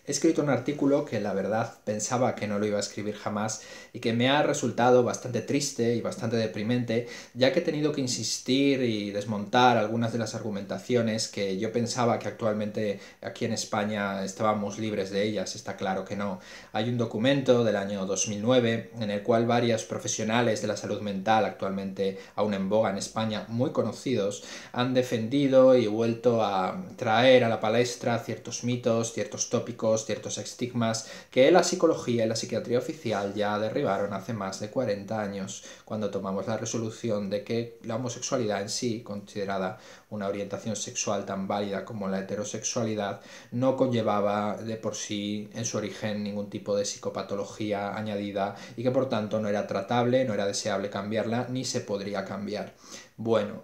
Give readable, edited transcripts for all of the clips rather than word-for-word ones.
He escrito un artículo que la verdad pensaba que no lo iba a escribir jamás y que me ha resultado bastante triste y bastante deprimente, ya que he tenido que insistir y desmontar algunas de las argumentaciones que yo pensaba que actualmente aquí en España estábamos libres de ellas. Está claro que no. Hay un documento del año 2009 en el cual varios profesionales de la salud mental, actualmente aún en boga en España, muy conocidos, han defendido y vuelto a traer a la palestra ciertos mitos, ciertos tópicos, ciertos estigmas que la psicología y la psiquiatría oficial ya derribaron hace más de 40 años, cuando tomamos la resolución de que la homosexualidad en sí, considerada una orientación sexual tan válida como la heterosexualidad, no conllevaba de por sí en su origen ningún tipo de psicopatología añadida y que por tanto no era tratable, no era deseable cambiarla ni se podría cambiar. Bueno,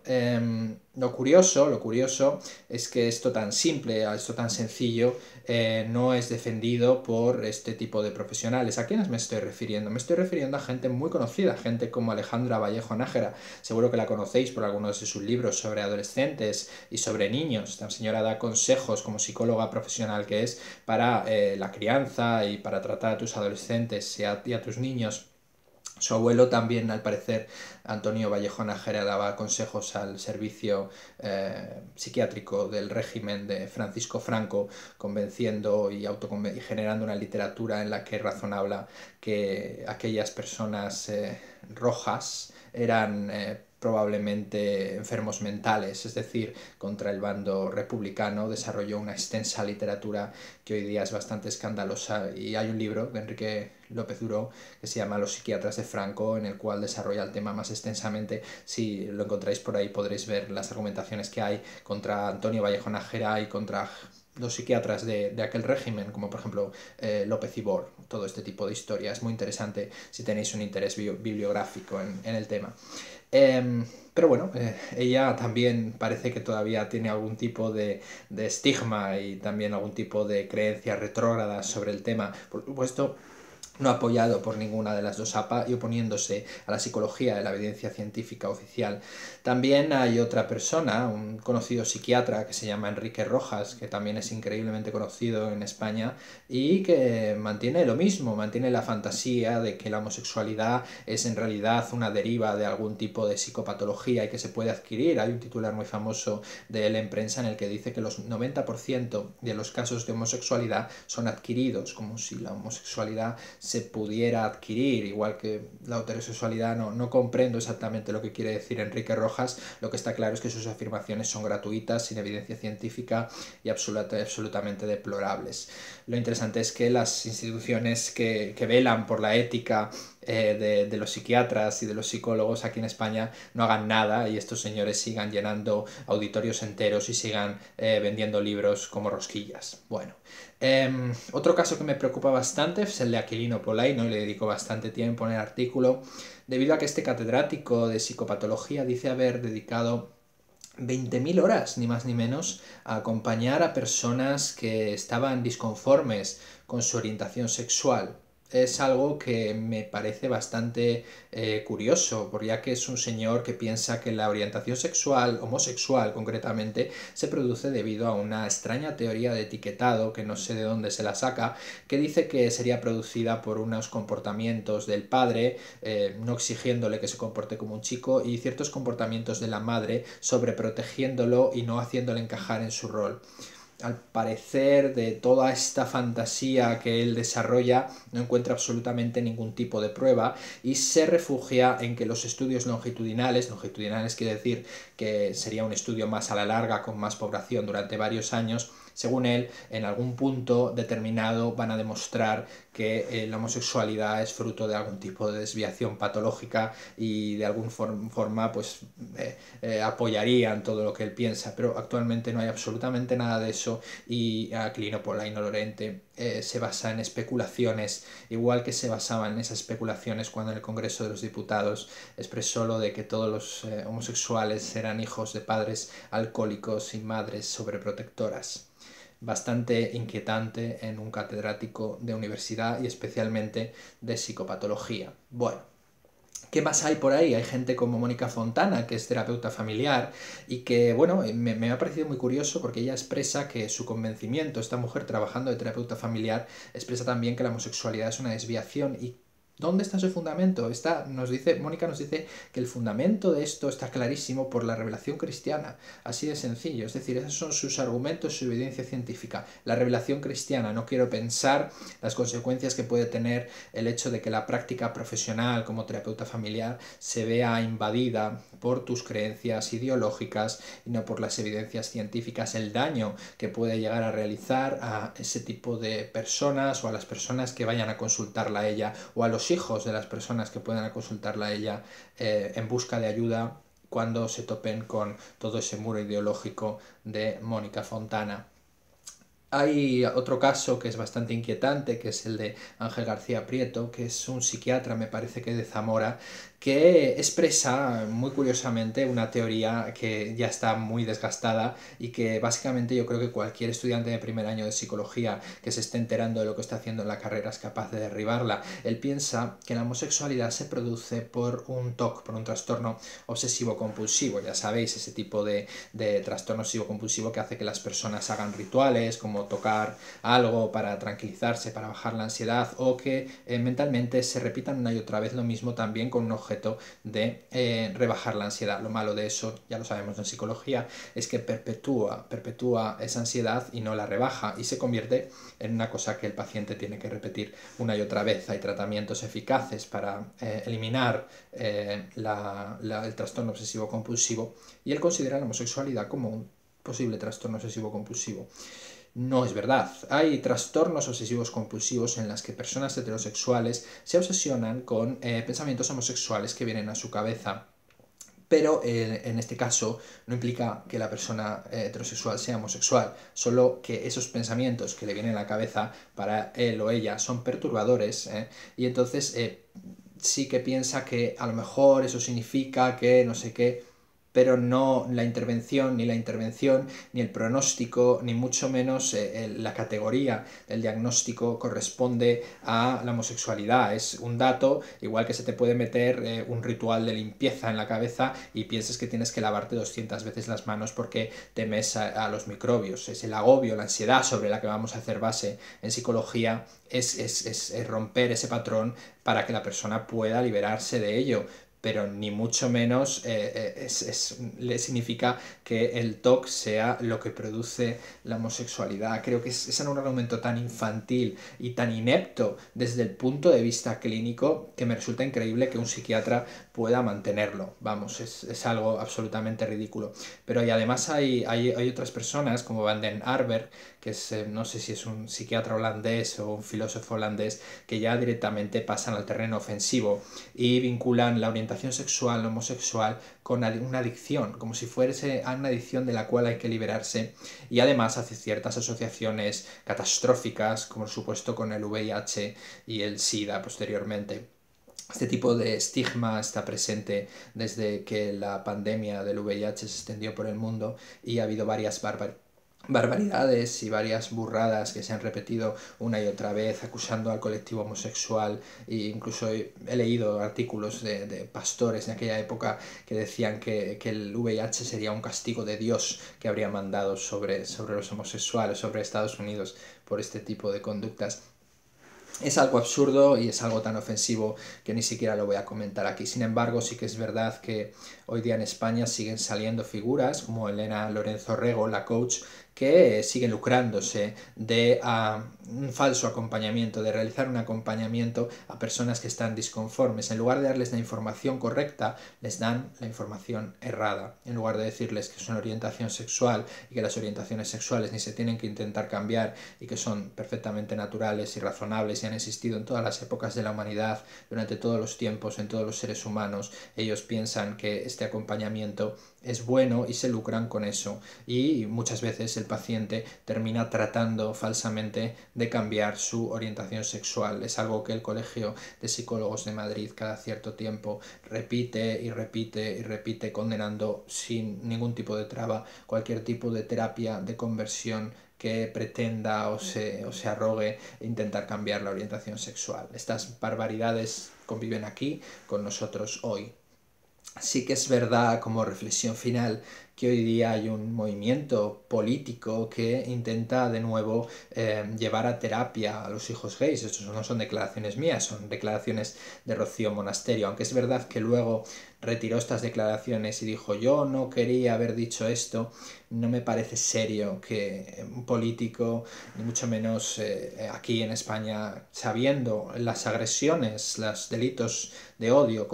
lo curioso es que esto tan simple, esto tan sencillo, no es defendido por este tipo de profesionales. ¿A quiénes me estoy refiriendo? Me estoy refiriendo a gente muy conocida, gente como Alejandra Vallejo Nájera. Seguro que la conocéis por algunos de sus libros sobre adolescentes y sobre niños. Esta señora da consejos como psicóloga profesional que es para la crianza y para tratar a tus adolescentes y a tus niños. Su abuelo también, al parecer, Antonio Vallejo Nájera, daba consejos al servicio psiquiátrico del régimen de Francisco Franco, convenciendo y generando una literatura en la que razonaba que aquellas personas rojas eran probablemente enfermos mentales, es decir, contra el bando republicano desarrolló una extensa literatura que hoy día es bastante escandalosa, y hay un libro de Enrique López Duró que se llama Los psiquiatras de Franco, en el cual desarrolla el tema más extensamente. Si lo encontráis por ahí podréis ver las argumentaciones que hay contra Antonio Vallejo Nájera y contra los psiquiatras de aquel régimen, como por ejemplo López Ibor. Todo este tipo de historia es muy interesante si tenéis un interés bibliográfico en el tema. Pero bueno, ella también parece que todavía tiene algún tipo de estigma y también algún tipo de creencias retrógradas sobre el tema. Por supuesto, no apoyado por ninguna de las dos APA y oponiéndose a la psicología de la evidencia científica oficial. También hay otra persona, un conocido psiquiatra que se llama Enrique Rojas, que también es increíblemente conocido en España y que mantiene lo mismo, mantiene la fantasía de que la homosexualidad es en realidad una deriva de algún tipo de psicopatología y que se puede adquirir. Hay un titular muy famoso de él en prensa en el que dice que los 90% de los casos de homosexualidad son adquiridos, como si la homosexualidad se pudiera adquirir, igual que la heterosexualidad. No comprendo exactamente lo que quiere decir Enrique Rojas. Lo que está claro es que sus afirmaciones son gratuitas, sin evidencia científica y absolutamente deplorables. Lo interesante es que las instituciones que velan por la ética de los psiquiatras y de los psicólogos aquí en España no hagan nada y estos señores sigan llenando auditorios enteros y sigan vendiendo libros como rosquillas. Bueno, otro caso que me preocupa bastante es el de Aquilino Polaino, y le dedico bastante tiempo en el artículo, debido a que este catedrático de psicopatología dice haber dedicado 20.000 horas, ni más ni menos, a acompañar a personas que estaban disconformes con su orientación sexual. Es algo que me parece bastante curioso, porque ya que es un señor que piensa que la orientación sexual, homosexual concretamente, se produce debido a una extraña teoría de etiquetado, que no sé de dónde se la saca, que dice que sería producida por unos comportamientos del padre, no exigiéndole que se comporte como un chico, y ciertos comportamientos de la madre sobreprotegiéndolo y no haciéndole encajar en su rol. Al parecer, de toda esta fantasía que él desarrolla, no encuentra absolutamente ningún tipo de prueba y se refugia en que los estudios longitudinales quiere decir que sería un estudio más a la larga, con más población durante varios años, según él, en algún punto determinado van a demostrar que la homosexualidad es fruto de algún tipo de desviación patológica y de alguna forma pues apoyarían todo lo que él piensa, pero actualmente no hay absolutamente nada de eso, y Aquilino Polaino Lorente se basa en especulaciones, igual que se basaban en esas especulaciones cuando en el Congreso de los Diputados expresó lo de que todos los homosexuales eran hijos de padres alcohólicos y madres sobreprotectoras. Bastante inquietante en un catedrático de universidad y especialmente de psicopatología. Bueno, ¿Qué más hay por ahí? Hay gente como Mónica Fontana, que es terapeuta familiar, y que, bueno, me ha parecido muy curioso porque ella expresa que su convencimiento, esta mujer trabajando de terapeuta familiar, expresa también que la homosexualidad es una desviación. ¿Y dónde está su fundamento? Mónica nos dice que el fundamento de esto está clarísimo por la revelación cristiana, así de sencillo. Es decir, esos son sus argumentos, su evidencia científica. La revelación cristiana, no quiero pensar las consecuencias que puede tener el hecho de que la práctica profesional como terapeuta familiar se vea invadida por tus creencias ideológicas y no por las evidencias científicas, el daño que puede llegar a realizar a ese tipo de personas o a las personas que vayan a consultarla a ella o a los hijos de las personas que puedan consultarla a ella en busca de ayuda cuando se topen con todo ese muro ideológico de Mónica Fontana. Hay otro caso que es bastante inquietante, que es el de Ángel García Prieto, que es un psiquiatra, me parece que de Zamora, que expresa muy curiosamente una teoría que ya está muy desgastada y que básicamente yo creo que cualquier estudiante de primer año de psicología que se esté enterando de lo que está haciendo en la carrera es capaz de derribarla. Él piensa que la homosexualidad se produce por un TOC, por un trastorno obsesivo-compulsivo. Ya sabéis, ese tipo de trastorno obsesivo-compulsivo que hace que las personas hagan rituales como tocar algo para tranquilizarse, para bajar la ansiedad, o que mentalmente se repitan una y otra vez lo mismo también con un objeto de rebajar la ansiedad. Lo malo de eso, ya lo sabemos en psicología, es que perpetúa esa ansiedad y no la rebaja y se convierte en una cosa que el paciente tiene que repetir una y otra vez. Hay tratamientos eficaces para eliminar el trastorno obsesivo compulsivo y él considera la homosexualidad como un posible trastorno obsesivo compulsivo. No es verdad. Hay trastornos obsesivos compulsivos en las que personas heterosexuales se obsesionan con pensamientos homosexuales que vienen a su cabeza. Pero en este caso no implica que la persona heterosexual sea homosexual, solo que esos pensamientos que le vienen a la cabeza para él o ella son perturbadores, y entonces sí que piensa que a lo mejor eso significa que no sé qué, pero no la intervención, ni el pronóstico, ni mucho menos la categoría del diagnóstico corresponde a la homosexualidad. Es un dato, igual que se te puede meter un ritual de limpieza en la cabeza y pienses que tienes que lavarte 200 veces las manos porque temes a los microbios. Es el agobio, la ansiedad sobre la que vamos a hacer base en psicología, es romper ese patrón para que la persona pueda liberarse de ello, pero ni mucho menos le significa que el TOC sea lo que produce la homosexualidad. Creo que es un argumento tan infantil y tan inepto desde el punto de vista clínico que me resulta increíble que un psiquiatra pueda mantenerlo. Vamos, es algo absolutamente ridículo. Pero y además hay otras personas como Van den Arberg, que es, no sé si es un psiquiatra holandés o un filósofo holandés, que ya directamente pasan al terreno ofensivo y vinculan la orientación sexual homosexual con una adicción, como si fuese una adicción de la cual hay que liberarse, y además hace ciertas asociaciones catastróficas, como por supuesto con el VIH y el SIDA posteriormente. Este tipo de estigma está presente desde que la pandemia del VIH se extendió por el mundo y ha habido varias barbaridades y varias burradas que se han repetido una y otra vez acusando al colectivo homosexual, e incluso he leído artículos de pastores en aquella época que decían que el VIH sería un castigo de Dios que habría mandado sobre los homosexuales, sobre Estados Unidos por este tipo de conductas. Es algo absurdo y es algo tan ofensivo que ni siquiera lo voy a comentar aquí. Sin embargo, sí que es verdad que hoy día en España siguen saliendo figuras como Elena Lorenzo Rego, la coach, que siguen lucrándose de un falso acompañamiento, de realizar un acompañamiento a personas que están disconformes. En lugar de darles la información correcta, les dan la información errada. En lugar de decirles que es una orientación sexual y que las orientaciones sexuales ni se tienen que intentar cambiar y que son perfectamente naturales y razonables y han existido en todas las épocas de la humanidad, durante todos los tiempos, en todos los seres humanos, ellos piensan que este acompañamiento es bueno y se lucran con eso, y muchas veces el paciente termina tratando falsamente de cambiar su orientación sexual. Es algo que el Colegio de Psicólogos de Madrid cada cierto tiempo repite y repite y repite, condenando sin ningún tipo de traba cualquier tipo de terapia de conversión que pretenda o se arrogue intentar cambiar la orientación sexual. Estas barbaridades conviven aquí con nosotros hoy. Sí que es verdad, como reflexión final, que hoy día hay un movimiento político que intenta de nuevo llevar a terapia a los hijos gays. Estos no son declaraciones mías, son declaraciones de Rocío Monasterio, aunque es verdad que luego retiró estas declaraciones y dijo yo no quería haber dicho esto. No me parece serio que un político, ni mucho menos aquí en España, sabiendo las agresiones, los delitos de odio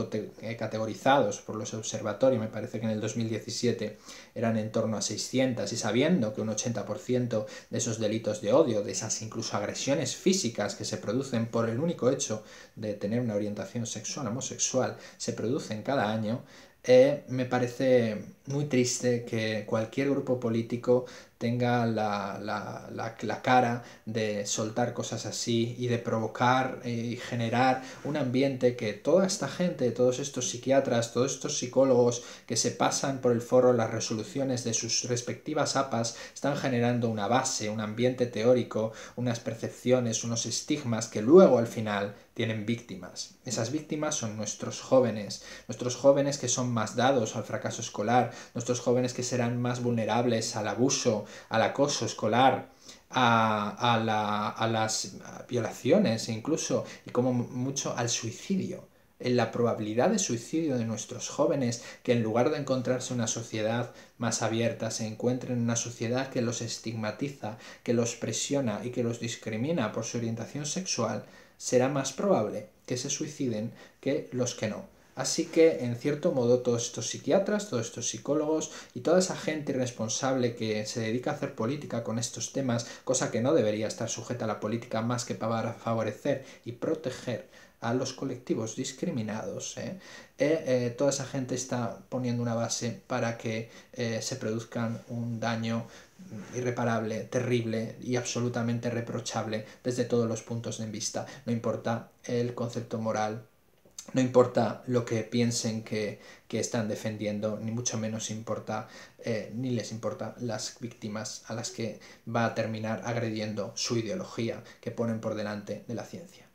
categorizados por los observatorios, me parece que en el 2017 eran en torno a 600, y sabiendo que un 80% de esos delitos de odio, de esas incluso agresiones físicas que se producen por el único hecho de tener una orientación sexual homosexual, se producen cada año, me parece muy triste que cualquier grupo político tenga la cara de soltar cosas así y de provocar y generar un ambiente que toda esta gente, todos estos psiquiatras, todos estos psicólogos que se pasan por el foro las resoluciones de sus respectivas APAs, están generando una base, un ambiente teórico, unas percepciones, unos estigmas que luego al final tienen víctimas. Esas víctimas son nuestros jóvenes que son más dados al fracaso escolar, nuestros jóvenes que serán más vulnerables al abuso, al acoso escolar, a las violaciones incluso, y como mucho al suicidio. En la probabilidad de suicidio de nuestros jóvenes, que en lugar de encontrarse una sociedad más abierta, se encuentren en una sociedad que los estigmatiza, que los presiona y que los discrimina por su orientación sexual, será más probable que se suiciden que los que no. Así que, en cierto modo, todos estos psiquiatras, todos estos psicólogos y toda esa gente irresponsable que se dedica a hacer política con estos temas, cosa que no debería estar sujeta a la política más que para favorecer y proteger a los colectivos discriminados, toda esa gente está poniendo una base para que se produzcan un daño irreparable, terrible y absolutamente reprochable desde todos los puntos de vista. No importa el concepto moral, no importa lo que piensen que están defendiendo, ni mucho menos importa, ni les importa las víctimas a las que va a terminar agrediendo su ideología que ponen por delante de la ciencia.